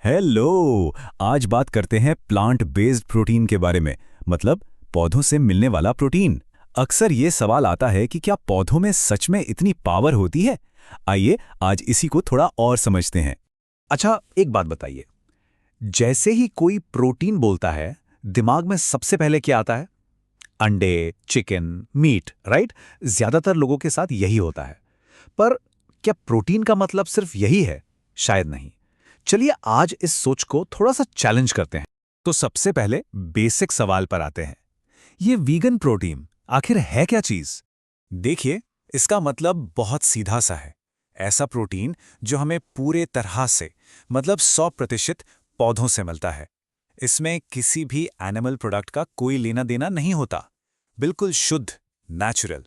Hello. आज बात करते हैं प्लांट बेस्ड प्रोटीन के बारे में, मतलब पौधों से मिलने वाला प्रोटीन। अक्सर ये सवाल आता है कि क्या पौधों में सच में इतनी पावर होती है। आइए आज इसी को थोड़ा और समझते हैं। अच्छा, एक बात बताइए। जैसे ही कोई प्रोटीन बोलता है, दिमाग में सबसे पहले क्या आता है? अंडे, चिकन, मीट, राइट? ज्यादातर लोगों के साथ यही होता है। पर क्या प्रोटीन का मतलब सिर्फ यही है? शायद नहीं। चलिए आज इस सोच को थोड़ा सा चैलेंज करते हैं। तो सबसे पहले बेसिक सवाल पर आते हैं। ये वीगन प्रोटीन आखिर है क्या चीज? देखिए, इसका मतलब बहुत सीधा सा है। ऐसा प्रोटीन जो हमें पूरे तरह से, मतलब 100% पौधों से मिलता है। इसमें किसी भी एनिमल प्रोडक्ट का कोई लेना देना नहीं होता। बिल्कुल शुद्ध, नेचुरल।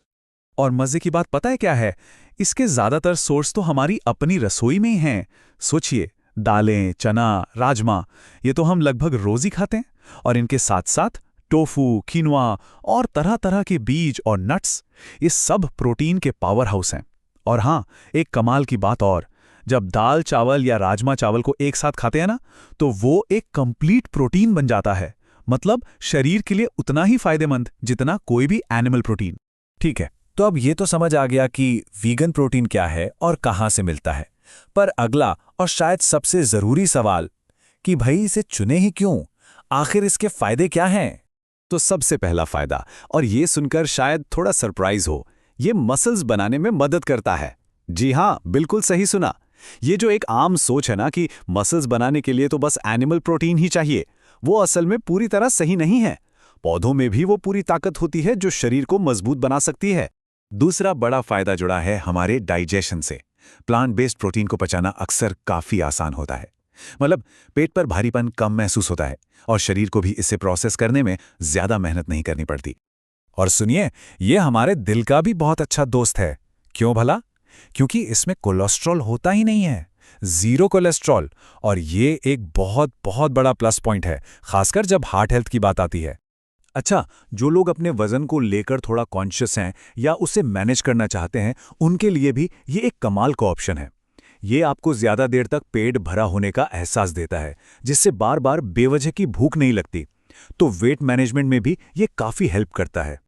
और मजे की बात पता है क्या है? इसके ज्यादातर सोर्स तो हमारी अपनी रसोई में ही हैं। सोचिए, दालें, चना, राजमा, ये तो हम लगभग रोज ही खाते हैं। और इनके साथ साथ टोफू, कीनवा और तरह तरह के बीज और नट्स, ये सब प्रोटीन के पावर हाउस हैं। और हाँ, एक कमाल की बात और, जब दाल चावल या राजमा चावल को एक साथ खाते हैं ना, तो वो एक कंप्लीट प्रोटीन बन जाता है। मतलब शरीर के लिए उतना ही फायदेमंद जितना कोई भी एनिमल प्रोटीन। ठीक है, तो अब ये तो समझ आ गया कि वीगन प्रोटीन क्या है और कहाँ से मिलता है। पर अगला और शायद सबसे जरूरी सवाल कि भाई इसे चुने ही क्यों? आखिर इसके फायदे क्या हैं? तो सबसे पहला फायदा, और ये सुनकर शायद थोड़ा सरप्राइज हो, ये मसल्स बनाने में मदद करता है। जी हाँ, बिल्कुल सही सुना। ये जो एक आम सोच है ना कि मसल्स बनाने के लिए तो बस एनिमल प्रोटीन ही चाहिए, वो असल में पूरी तरह सही नहीं है। पौधों में भी वो पूरी ताकत होती है जो शरीर को मजबूत बना सकती है। दूसरा बड़ा फायदा जुड़ा है हमारे डाइजेशन से। प्लांट बेस्ड प्रोटीन को पचाना अक्सर काफी आसान होता है। मतलब पेट पर भारीपन कम महसूस होता है और शरीर को भी इसे प्रोसेस करने में ज्यादा मेहनत नहीं करनी पड़ती। और सुनिए, ये हमारे दिल का भी बहुत अच्छा दोस्त है। क्यों भला? क्योंकि इसमें कोलेस्ट्रॉल होता ही नहीं है, जीरो कोलेस्ट्रॉल। और ये एक बहुत बहुत बड़ा प्लस पॉइंट है, खासकर जब हार्ट हेल्थ की बात आती है। अच्छा, जो लोग अपने वजन को लेकर थोड़ा कॉन्शियस हैं या उसे मैनेज करना चाहते हैं, उनके लिए भी ये एक कमाल का ऑप्शन है। ये आपको ज्यादा देर तक पेट भरा होने का एहसास देता है, जिससे बार बार बेवजह की भूख नहीं लगती। तो वेट मैनेजमेंट में भी ये काफी हेल्प करता है।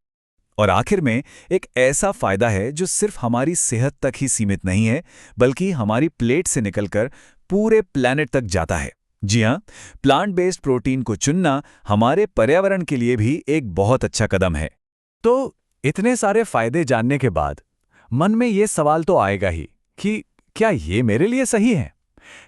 और आखिर में एक ऐसा फायदा है जो सिर्फ हमारी सेहत तक ही सीमित नहीं है, बल्कि हमारी प्लेट से निकलकर पूरे प्लैनेट तक जाता है। जी हाँ, प्लांट बेस्ड प्रोटीन को चुनना हमारे पर्यावरण के लिए भी एक बहुत अच्छा कदम है। तो इतने सारे फायदे जानने के बाद मन में ये सवाल तो आएगा ही कि क्या ये मेरे लिए सही है?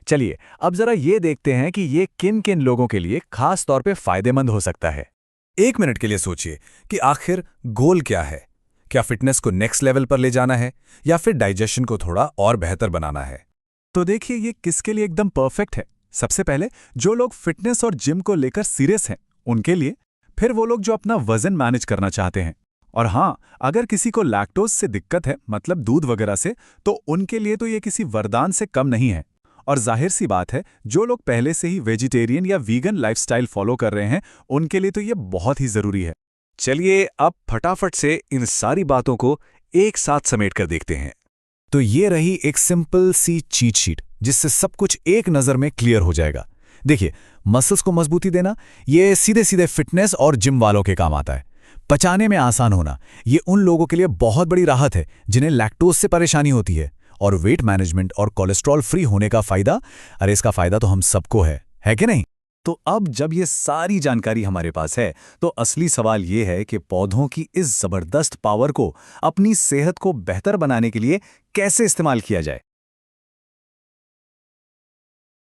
चलिए अब जरा ये देखते हैं कि ये किन किन लोगों के लिए खास तौर पे फायदेमंद हो सकता है। 1 मिनट के लिए सोचिए कि आखिर गोल क्या है। क्या फिटनेस को नेक्स्ट लेवल पर ले जाना है या फिर डाइजेशन को थोड़ा और बेहतर बनाना है? तो देखिए, ये किसके लिए एकदम परफेक्ट है। सबसे पहले जो लोग फिटनेस और जिम को लेकर सीरियस हैं, उनके लिए। फिर वो लोग जो अपना वजन मैनेज करना चाहते हैं। और हाँ, अगर किसी को लैक्टोज से दिक्कत है, मतलब दूध वगैरह से, तो उनके लिए तो ये किसी वरदान से कम नहीं है। और जाहिर सी बात है, जो लोग पहले से ही वेजिटेरियन या वीगन लाइफस्टाइल फॉलो कर रहे हैं, उनके लिए तो ये बहुत ही जरूरी है। चलिए अब फटाफट से इन सारी बातों को एक साथ समेट कर देखते हैं। तो ये रही एक सिंपल सी चीट शीट, जिससे सब कुछ एक नज़र में क्लियर हो जाएगा। देखिए, मसल्स को मजबूती देना, ये सीधे सीधे फिटनेस और जिम वालों के काम आता है। पचाने में आसान होना, ये उन लोगों के लिए बहुत बड़ी राहत है जिन्हें लैक्टोज से परेशानी होती है। और वेट मैनेजमेंट और कोलेस्ट्रॉल फ्री होने का फायदा, अरे इसका फायदा तो हम सबको है कि नहीं? तो अब जब ये सारी जानकारी हमारे पास है, तो असली सवाल ये है कि पौधों की इस जबरदस्त पावर को अपनी सेहत को बेहतर बनाने के लिए कैसे इस्तेमाल किया जाए।